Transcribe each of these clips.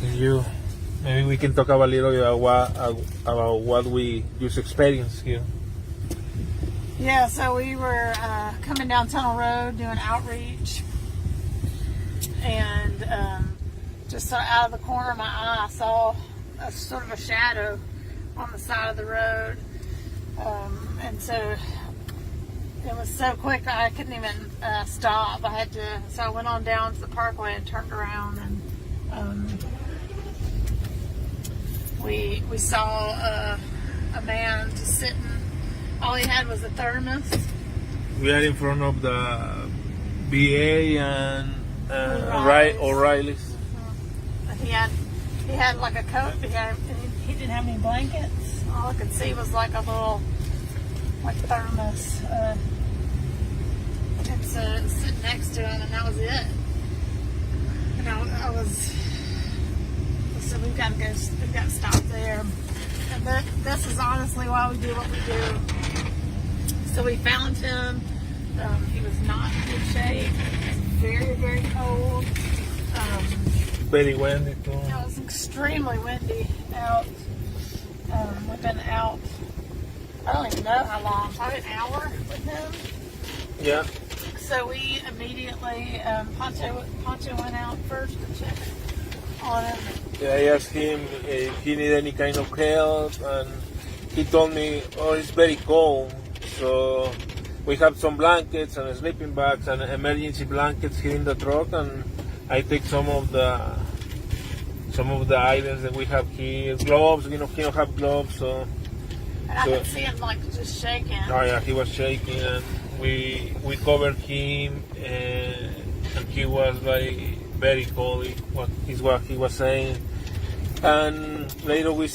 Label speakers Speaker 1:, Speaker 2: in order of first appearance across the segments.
Speaker 1: Maybe we can talk about a little about what we just experienced here.
Speaker 2: Yeah, so we were coming down Tunnel Road doing outreach, and just sort of out of the corner of my eye, I saw a sort of a shadow on the side of the road, and so it was so quick that I couldn't even stop. So I went on down to the parkway and turned around, and we saw a man just sitting. All he had was a thermos.
Speaker 1: We are in front of the BA and O'Reilly's.
Speaker 2: And he had like a coat. He didn't have any blankets. All I could see was like a little thermos. And so sitting next to him, and that was it. And I was. So we've got to stop there. And this is honestly why we do what we do. So we found him. He was not in good shape. It was very, very cold.
Speaker 1: Very windy too.
Speaker 2: It was extremely windy out. We've been out, I don't even know how long, probably an hour with him.
Speaker 1: Yeah.
Speaker 2: So we immediately, Poncho went out first to check on him.
Speaker 1: Yeah, I asked him if he needed any kind of help, and he told me, oh, it's very cold. So we have some blankets and sleeping bags and emergency blankets here in the truck, and I take some of the items that we have here. Gloves, he don't have gloves, so.
Speaker 2: And I could see him just shaking.
Speaker 1: Oh yeah, he was shaking, and we covered him, and he was very cold. What he was saying. And later we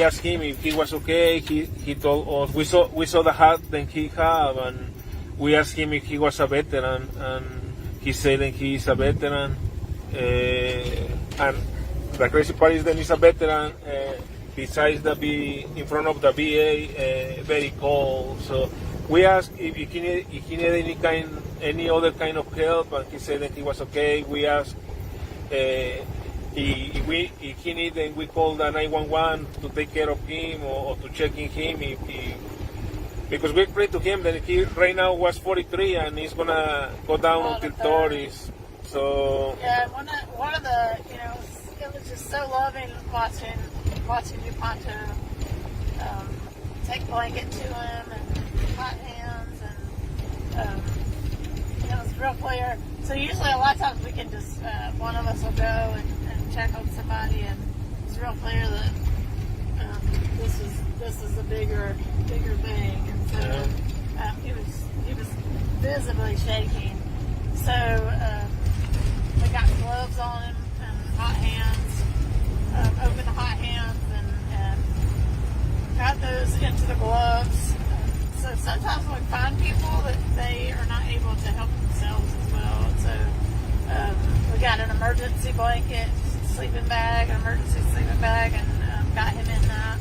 Speaker 1: asked him if he was okay. He told us we saw the hat that he had, and we asked him if he was a veteran, and he said that he is a veteran. And the crazy part is that he's a veteran. Besides in front of the VA, very cold. So we asked if he needed any other kind of help, and he said that he was okay. We asked. If he needs, then we call the 911 to take care of him or to check in him. Because we prayed to him that he right now was 43 and he's gonna go down until 30s. So
Speaker 2: yeah, one of the it was just so loving watching you, Poncho, take a blanket to him and hot hands, and it was real clear. So usually a lot of times we can just one of us will go and check on somebody, and it's real clear that this is a bigger thing, and so he was visibly shaking. So we got gloves on him and hot hands, opened the hot hands and got those into the gloves. So sometimes when we find people that they are not able to help themselves as well, so we got an emergency blanket, sleeping bag, an emergency sleeping bag, and got him in that,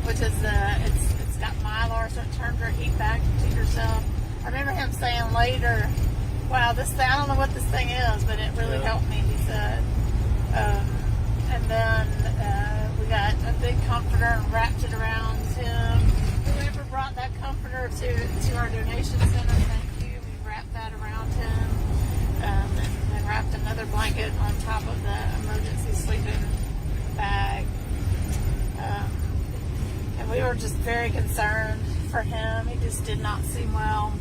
Speaker 2: which is it's got Mylar, so it turns your heat back to yourself. I remember him saying later, "Wow, this thing, I don't know what this thing is, but it really helped me," he said. And then we got a big comforter and wrapped it around him. Whoever brought that comforter to our donation center, thank you. We wrapped that around him. And wrapped another blanket on top of the emergency sleeping bag. And we were just very concerned for him. He just did not seem well.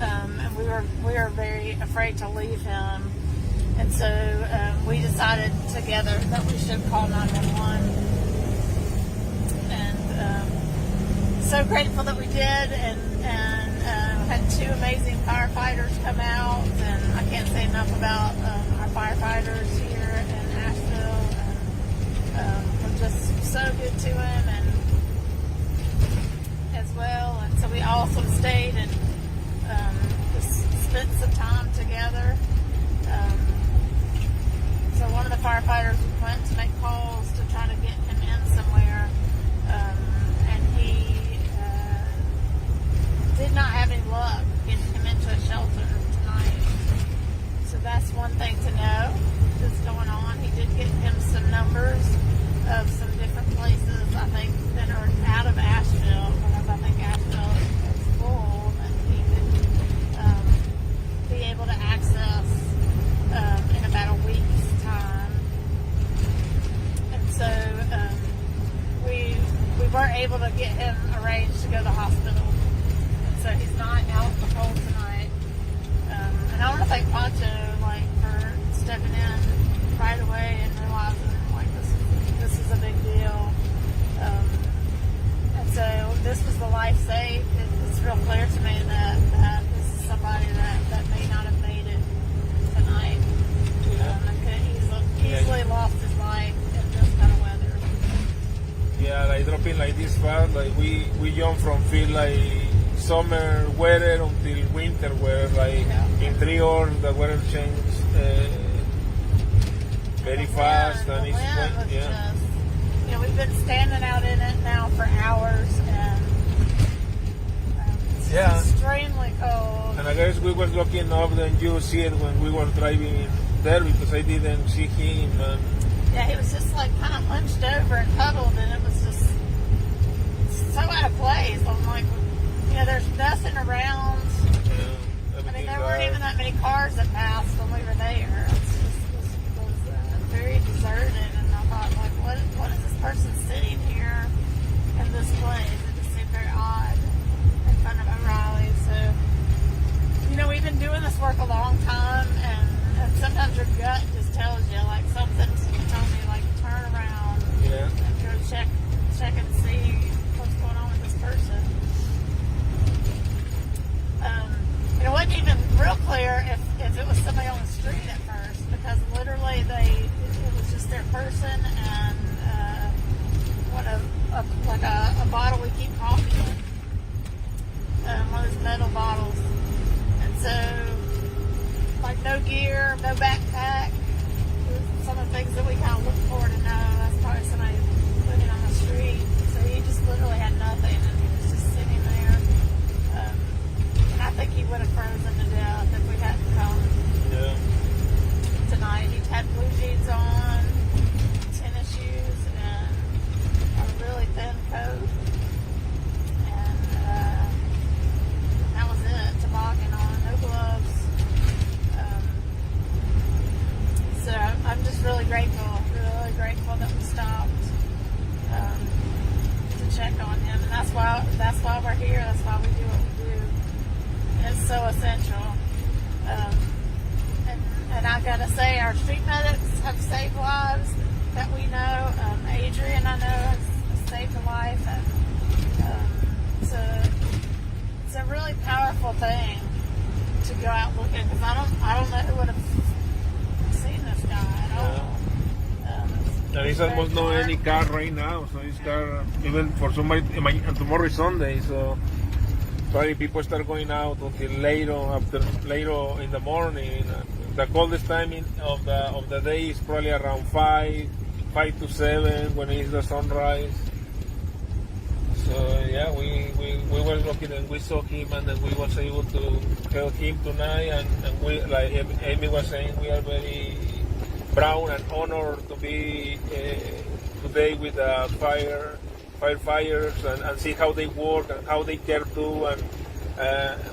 Speaker 2: And we were very afraid to leave him. And so we decided together that we should call 911. And so grateful that we did, and had two amazing firefighters come out, and I can't say enough about our firefighters here in Asheville. We're just so good to him, and as well. And so we also stayed and just spent some time together. So one of the firefighters went to make calls to try to get him in somewhere, and he did not have any luck getting him into a shelter tonight. So that's one thing to know. This able to get him arranged to go to the hospital. And so he's not out in the cold tonight. And I want to thank Pancho, like, for stepping in right away and realizing, like, this is a big deal. And so this was the life saved. It's real clear to me that this is somebody that may not have made it tonight. And could easily lost his life in this kind of weather.
Speaker 1: Yeah, like dropping like this fast, like we jump from feel like summer weather until winter weather, like in 3 hours the weather changed very fast, and it's
Speaker 2: just, we've been standing out in it now for hours, and it's extremely cold.
Speaker 1: And I guess we were lucky enough that you see it when we were driving there, because I didn't see him. And
Speaker 2: yeah, he was just like kind of hunched over and huddled, and it was just so out of place. I'm like, there's nothing around. I mean, there weren't even that many cars that passed when we were there. It was very deserted, and I thought, like, what is this person sitting here in this place? It just seemed very odd in front of O'Reilly. So, we've been doing this work a long time, and sometimes your gut just tells you, like, something's telling you, like, turn around and go check and see what's going on with this person. It wasn't even real clear if it was somebody on the street at first, because literally it was just their person and a bottle we keep coffee in, one of those metal bottles, and so like no gear, no backpack, some of the things that we kind of look for to know that's probably somebody living on the street. So he just literally had nothing, and he was just sitting there. And I think he would have frozen to death if we hadn't come tonight. He had blue jeans on, tennis shoes, and a really thin coat. And that was it. Toboggan on, no gloves. So I'm just really grateful that we stopped to check on him. And that's why we're here. That's why we do what we do. It's so essential. And I gotta say, our street medics have saved lives that we know. Adrian, I know, has saved a life, and it's a really powerful thing to go out looking, because I don't know who would have seen this guy at all.
Speaker 1: There is almost no any car right now, so this car, even for somebody, tomorrow is Sunday, so probably people start going out until later in the morning. The coldest time of the day is probably around 5 to 7 when it's the sunrise. So yeah, we were lucky and we saw him, and then we was able to help him tonight. And we, like Amy was saying, we are very proud and honored to be today with the firefighters and see how they work and how they care too. And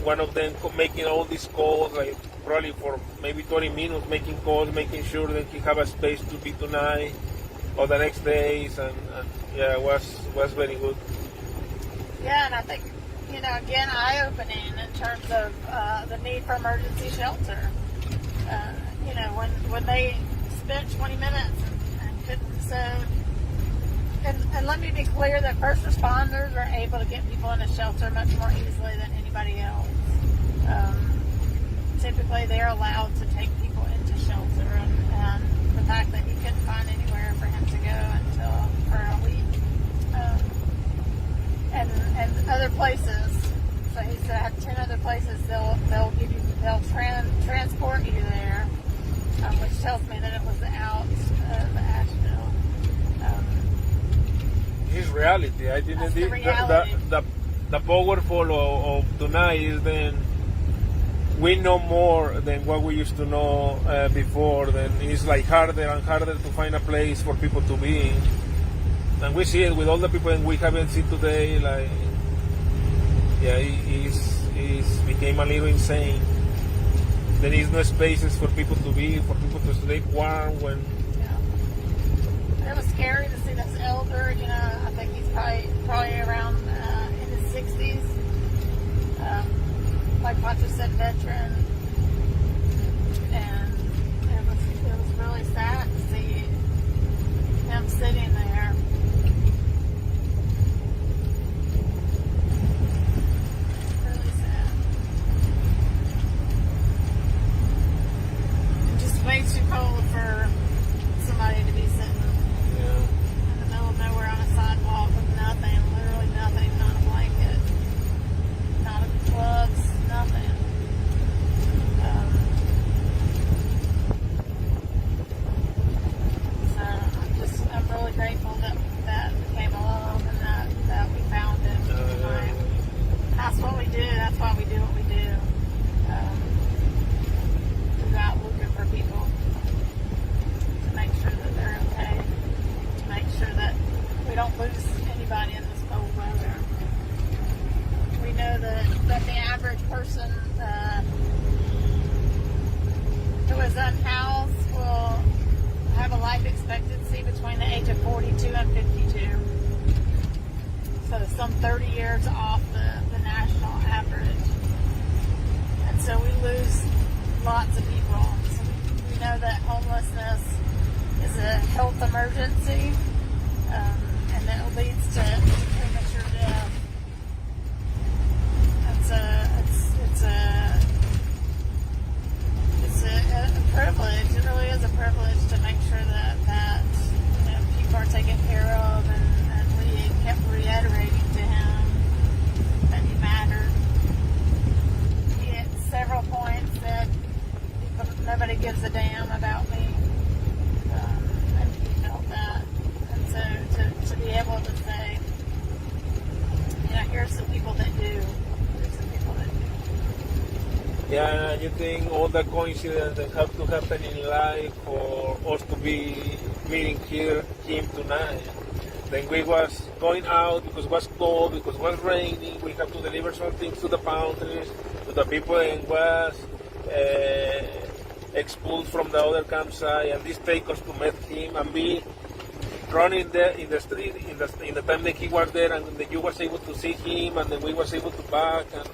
Speaker 1: one of them making all these calls, like probably for maybe 20 minutes, making calls, making sure that he have a space to be tonight or the next days, and yeah, it was very good.
Speaker 2: Yeah, and I think, again, eye-opening in terms of the need for emergency shelter. When they spent 20 minutes and couldn't, so, and let me be clear that first responders are able to get people in a shelter much more easily than anybody else. Typically, they're allowed to take people into shelter, and the fact that he couldn't find anywhere for him to go for a week. And other places, so he said 10 other places they'll transport you there, which tells me that it was out of Asheville.
Speaker 1: It's reality. I think
Speaker 2: that's the reality.
Speaker 1: The powerful of tonight is then we know more than what we used to know before. Then it's like harder and harder to find a place for people to be in. And we see it with all the people we haven't seen today. Like, yeah, it's became a little insane. There is no spaces for people to be, for people to stay warm when.
Speaker 2: Yeah. it was scary to see this elder. You know, I think he's probably around in his 60s. Like Pancho said, veteran, and it was really sad to see him sitting there. Really sad. It just way too cold for somebody to be sitting in the middle of nowhere on a sidewalk with nothing, literally nothing, not a blanket, not a gloves, nothing. So I'm really grateful that we came along and that we found him. That's what we do. That's why we do what we do. We go out looking for people to make sure that they're okay, to make sure that we don't lose anybody in this cold weather. We know that the average person who is unhoused will have a life expectancy between the age of 42 and 52. So some 30 years off the national average. And so we lose lots of people. So we know that homelessness is a health emergency, and that it leads to premature death. It's a privilege. It really is a privilege to make sure that you know, people are taken care of, and we kept reiterating to him that he mattered. He at several points said, nobody gives a damn about me, and he felt that. And so to be able to say, you know, here's some people that do.
Speaker 1: Yeah, you think all the coincidences that have to happen in life for us to be meeting him tonight. Then we was going out because it was cold, because it was raining. We had to deliver some things to the pantries, to the people, and was expelled from the other campsite. And this take us to meet him and be running there in the street in the time that he was there, and then you was able to see him, and then we was able to back, and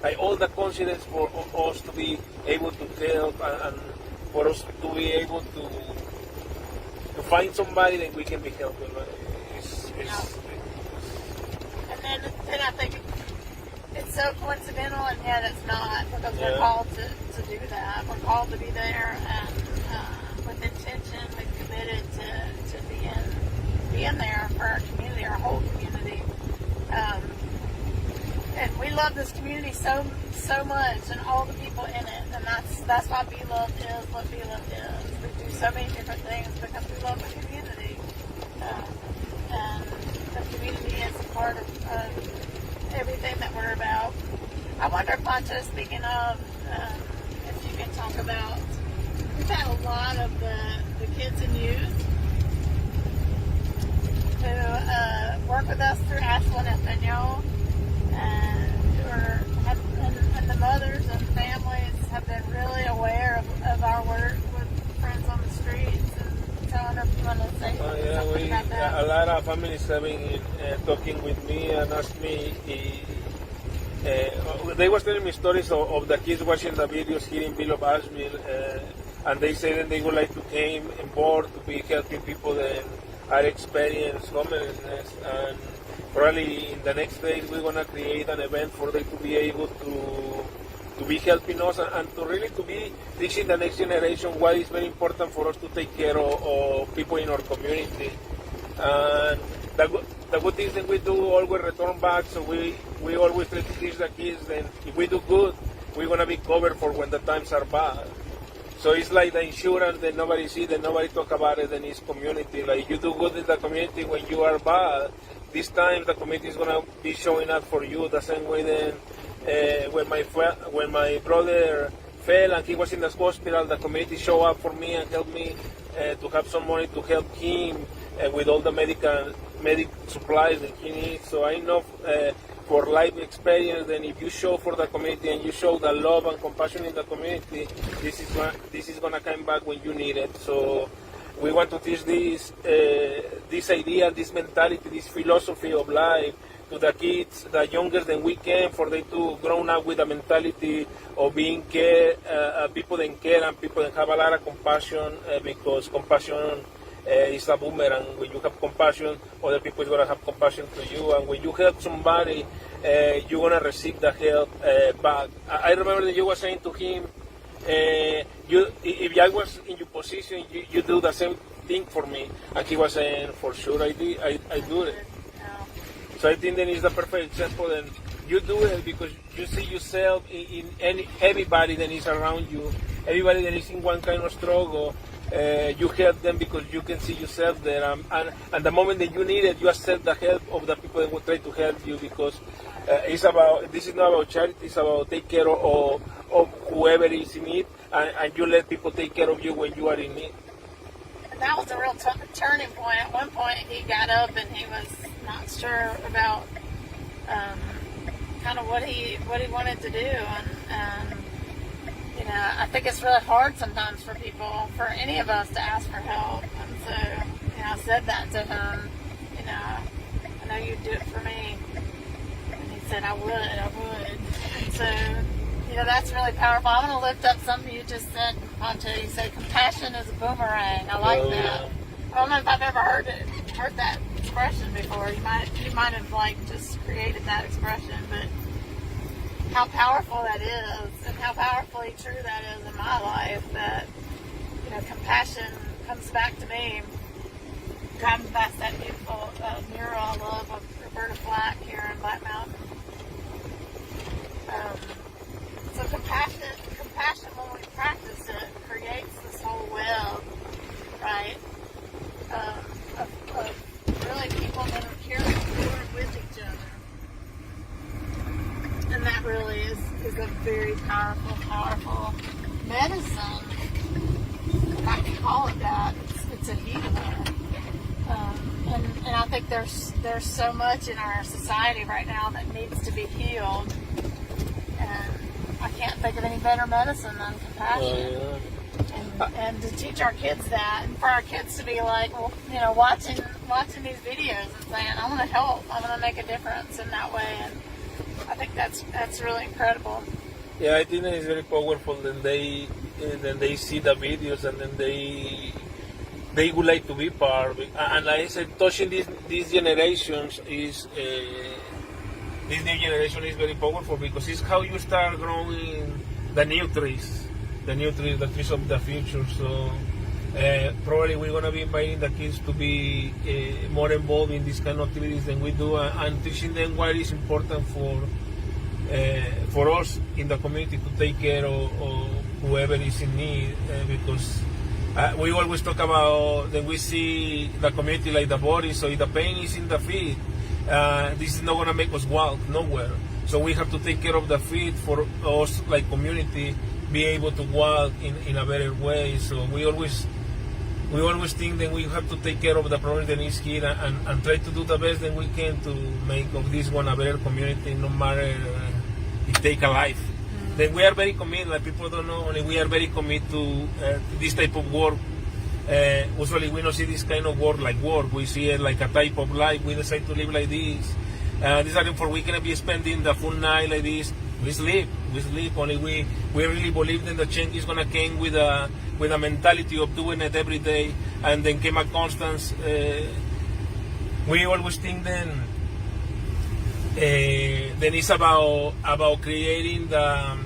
Speaker 1: like all the confidence for us to be able to help, and for us to be able to find somebody that we can be helping. Right?
Speaker 2: And then I think it's so coincidental, and yet it's not, because we're called to do that. We're called to be there, and with intention, we're committed to being there for our community, our whole community. And we love this community so much, and all the people in it, and that's why Be Loved is what Be Loved is. We do so many different things because we love the community, and the community is a part of everything that we're about. I wonder, Pancho, speaking of, if you can talk about, we've had a lot of the kids and youth who work with us through Ashland and Fennell, and the mothers and families have been really aware of our work with Friends on the Streets, and telling us, you want to say something about that?
Speaker 1: A lot of families having talking with me and asked me. They was telling me stories of the kids watching the videos here in Bill of Asheville, and they say that they would like to came on board to be helping people that are experiencing homelessness, and probably in the next days we're going to create an event for them to be able to be helping us, and to really to be teaching the next generation why it's very important for us to take care of people in our community. And the good things that we do always return back, so we always try to teach the kids that if we do good, we're going to be covered for when the times are bad. So it's like the insurance that nobody sees, that nobody talk about it in this community. Like you do good in the community when you are bad, this time the community is going to be showing up for you the same way that when my brother fell and he was in the hospital, the community showed up for me and helped me to have some money to help him with all the medical supplies that he needs. So I know for life experience, then if you show for the community and you show the love and compassion in the community, this is going to come back when you need it. So we want to teach this idea, this mentality, this philosophy of life to the kids, the younger than we can, for them to grow up with a mentality of being care, people that care and people that have a lot of compassion, because compassion is a boomerang. When you have compassion, other people is going to have compassion to you, and when you help somebody, you're going to receive the help back. I remember that you were saying to him, if I was in your position, you do the same thing for me. And he was saying, for sure I do it. So I think that is the perfect example, and you do it because you see yourself in everybody that is around you, everybody that is in one kind of struggle. You help them because you can see yourself there, and the moment that you need it, you accept the help of the people that will try to help you, because this is not about charity, it's about take care of whoever is in need, and you let people take care of you when you are in need.
Speaker 2: And that was a real turning point. At one point, he got up and he was not sure about kind of what he wanted to do, and you know, I think it's really hard sometimes for people, for any of us, to ask for help. And so, you know, I said that to him. You know, I know you'd do it for me. And he said, I would. And so, you know, that's really powerful. I want to lift up something you just said, Pancho. You said compassion is a boomerang. I like that. I don't know if I've ever heard that expression before. You might have like just created that expression, but how powerful that is, and how powerfully true that is in my life, that, you know, compassion comes back to me. Driving past that beautiful mural I love of Roberta Flack here in Black Mountain. So compassion, when we practice it, creates this whole web, right, of really people that are caring for with each other. And that really is a very powerful medicine. If I can call it that. It's a healer. And I think there's so much in our society right now that needs to be healed. And I can't think of any better medicine than compassion. And to teach our kids that, and for our kids to be like, well, you know, watching these videos and saying, I want to help, I want to make a difference in that way. And I think that's really incredible.
Speaker 1: Yeah, I think that it's very powerful. Then they see the videos, and then they would like to be part of it. And like I said, touching these generations is this new generation is very powerful, because it's how you start growing the new trees, the trees of the future. So probably we're gonna be inviting the kids to be more involved in these kind of activities than we do, and teaching them what is important for us in the community to take care of whoever is in need, because we always talk about that we see the community like the body, so if the pain is in the feet, this is not going to make us walk nowhere. So we have to take care of the feet for us, like community, be able to walk in a better way. So we always think that we have to take care of the problem that is here, and try to do the best that we can to make of this one a better community, no matter it take a life. Then we are very committed, like people don't know, only we are very committed to this type of work. Usually we don't see this kind of work like work, we see it like a type of life. We decide to live like this. This is for we cannot be spending the full night like this. We sleep, only we really believe that the change is going to come with a mentality of doing it every day, and then came a constance. We always think then it's about creating the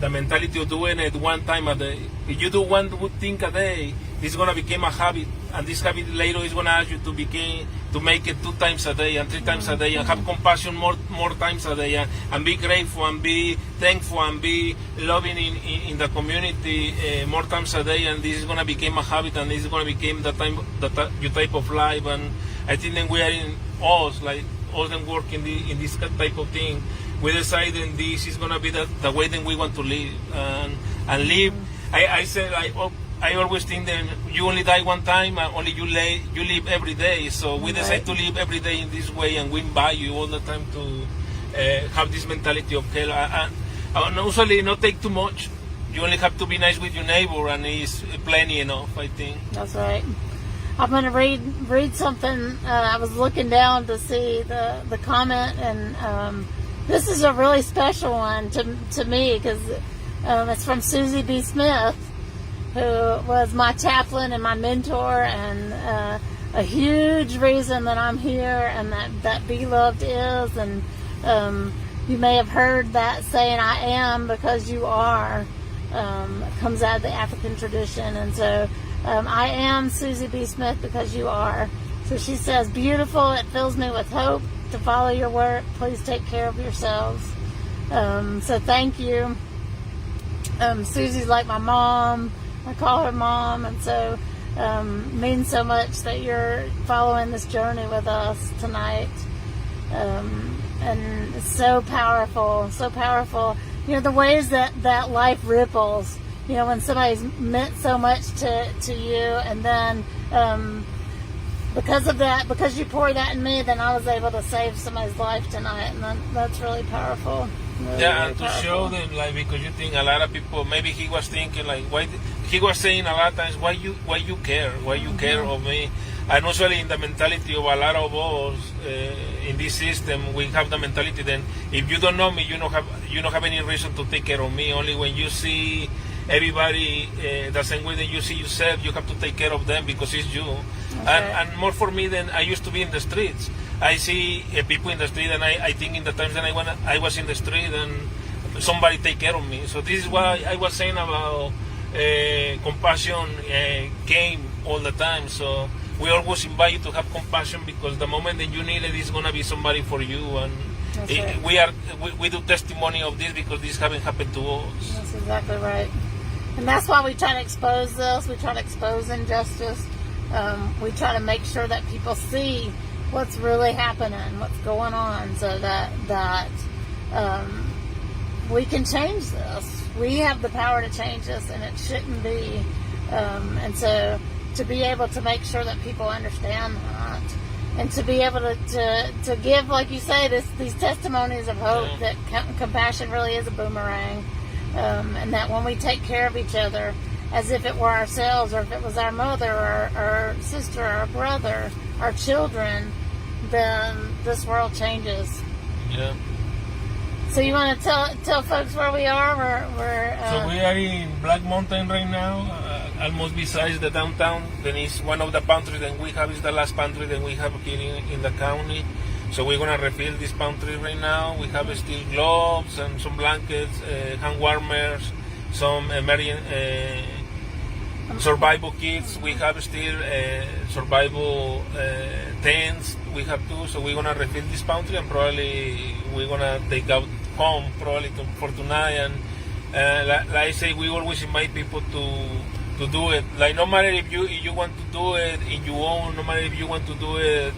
Speaker 1: mentality of doing it one time a day. If you do one good thing a day, this is going to become a habit, and this habit later is going to ask you to make it 2 times a day and 3 times a day, and have compassion more times a day, and be grateful and be thankful and be loving in the community more times a day, and this is going to become a habit, and this is going to become your type of life. And I think that we are in us, like us and work in this type of thing. We decided this is going to be the way that we want to live, and live. I always think that you only die one time, and only you live every day. So we decide to live every day in this way, and we invite you all the time to have this mentality of care. And usually not take too much. you only have to be nice with your neighbor, and it's plenty enough, I think.
Speaker 2: That's right. I'm going to read something. I was looking down to see the comment, and this is a really special one to me because it's from Susie B. Smith, who was my chaplain and my mentor, and a huge reason that I'm here and that Be Loved is. And you may have heard that saying, "I am because you are." Comes out of the African tradition, and so I am Susie B. Smith because you are. So she says, "Beautiful, it fills me with hope to follow your work. Please take care of yourselves." So thank you. Susie's like my mom. I call her mom, and so means so much that you're following this journey with us tonight. And it's so powerful, so powerful. You know, the ways that life ripples, you know, when somebody's meant so much to you, and then because of that, because you poured that in me, then I was able to save somebody's life tonight, and that's really powerful. Really,
Speaker 1: yeah,
Speaker 2: really
Speaker 1: and to
Speaker 2: powerful.
Speaker 1: show them, like, because you think a lot of people, maybe he was thinking, like, why he was saying a lot of times, why you care of me. And usually in the mentality of a lot of us in this system, we have the mentality then, if you don't know me, you don't have any reason to take care of me. Only when you see everybody the same way that you see yourself, you have to take care of them because it's you.
Speaker 2: Okay.
Speaker 1: And more for me than I used to be in the streets. I see people in the street, and I think in the times that I was in the street, and somebody take care of me. So this is what I was saying about compassion came all the time. So we always invite you to have compassion, because the moment that you need it, is gonna be somebody for you. And
Speaker 2: right.
Speaker 1: we do testimony of this because this haven't happened to us.
Speaker 2: That's exactly right. And that's why we try to expose this. We try to expose injustice. We try to make sure that people see what's really happening, what's going on, so that we can change this. We have the power to change this, and it shouldn't be. And so to be able to make sure that people understand that, and to be able to give, like you say, these testimonies of hope, that compassion really is a boomerang, and that when we take care of each other as if it were ourselves, or if it was our mother or our sister or our brother, our children, then this world changes.
Speaker 1: Yeah.
Speaker 2: So you want to tell folks where we are?
Speaker 1: So we are in Black Mountain right now, almost besides the downtown. Then is one of the pantries that we have, is the last pantry that we have here in the county. So we're gonna refill this pantry right now. We have still gloves and some blankets, hand warmers, some survival kits. We have still survival tents. We have too. So we're gonna refill this pantry, and probably we're gonna take out home probably for tonight. And like I say, we always invite people to do it. Like, no matter if you want to do it in your own, no matter if you want to do it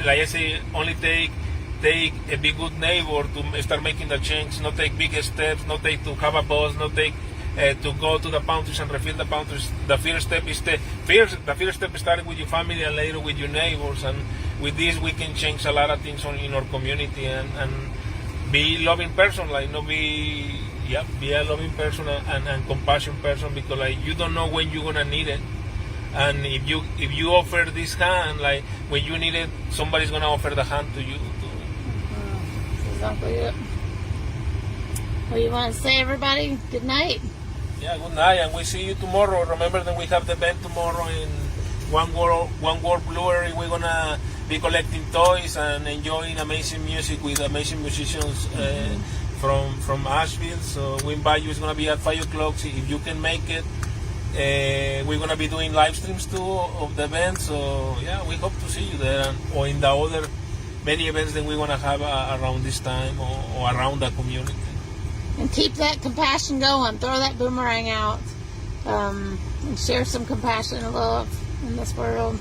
Speaker 1: like I say, only take a big good neighbor to start making the change. Not take big steps, not take to have a boss, not take to go to the pantries and refill the pantries. The first step is the first step starting with your family, and later with your neighbors. And with this, we can change a lot of things in our community, and be a loving person, like be a loving person and compassion person, because like you don't know when you're gonna need it. And if you offer this hand, like when you need it, somebody's gonna offer the hand to you.
Speaker 2: That's exactly it. Well, you want to say, everybody, good night?
Speaker 1: Yeah, good night, and we see you tomorrow. Remember that we have the event tomorrow in One World Brewery. We're gonna be collecting toys and enjoying amazing music with amazing musicians from Asheville. So we invite you. It's gonna be at 5 o'clock. If you can make it, we're gonna be doing live streams too of the event. So yeah, we hope to see you there, or in the other many events that we're gonna have around this time, or around the community.
Speaker 2: And keep that compassion going. Throw that boomerang out, and share some compassion and love in this world.